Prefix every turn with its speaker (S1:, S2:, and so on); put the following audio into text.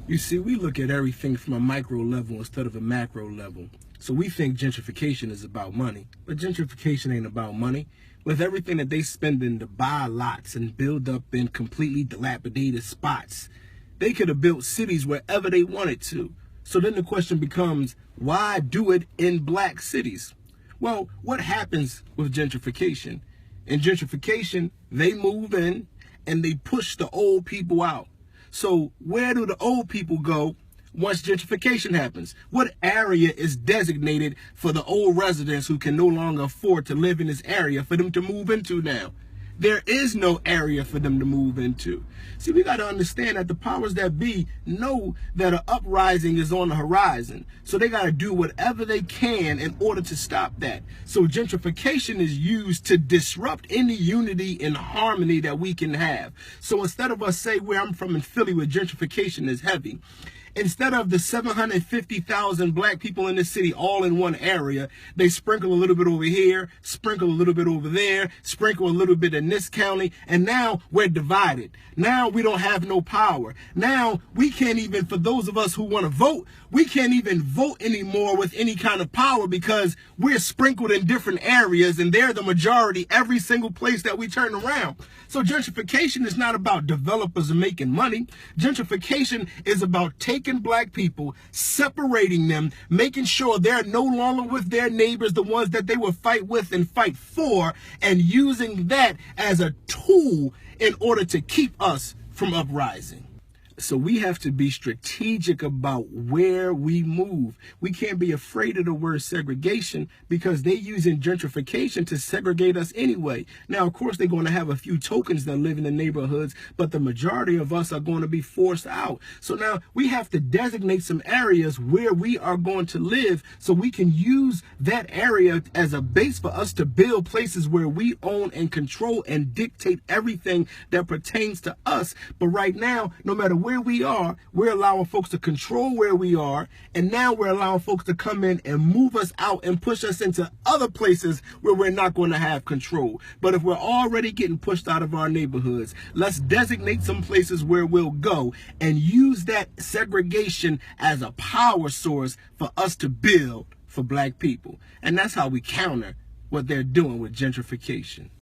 S1: You see, we look at everything from a micro level instead of a macro level. So we think gentrification is about money, but gentrification ain't about money. With everything that they spending to buy lots and build up in completely dilapidated spots, they could have built cities wherever they wanted to. So then the question becomes, why do it in black cities? Well, what happens with gentrification? In gentrification, they move in and they push the old people out. So where do the old people go once gentrification happens? What area is designated for the old residents who can no longer afford to live in this area for them to move into now? There is no area for them to move into. See, we got to understand that the powers that be know that an uprising is on the horizon. So they got to do whatever they can in order to stop that. So gentrification is used to disrupt any unity and harmony that we can have. So instead of us say where I'm from in Philly where gentrification is heavy, instead of the 750,000 black people in the city all in one area, they sprinkle a little bit over here, sprinkle a little bit over there, sprinkle a little bit in this county, and now we're divided. Now we don't have no power. Now we can't even, for those of us who want to vote, we can't even vote anymore with any kind of power because we're sprinkled in different areas and they're the majority every single place that we turn around. So gentrification is not about developers and making money. Gentrification is about taking black people, separating them, making sure they're no longer with their neighbors, the ones that they will fight with and fight for, and using that as a tool in order to keep us from uprising. So we have to be strategic about where we move. We can't be afraid of the word segregation because they're using gentrification to segregate us anyway. Now, of course, they're going to have a few tokens that live in the neighborhoods, but the majority of us are going to be forced out. So now we have to designate some areas where we are going to live so we can use that area as a base for us to build places where we own and control and dictate everything that pertains to us. But right now, no matter where we are, we're allowing folks to control where we are, and now we're allowing folks to come in and move us out and push us into other places where we're not going to have control. But if we're already getting pushed out of our neighborhoods, let's designate some places where we'll go and use that segregation as a power source for us to build for black people. And that's how we counter what they're doing with gentrification.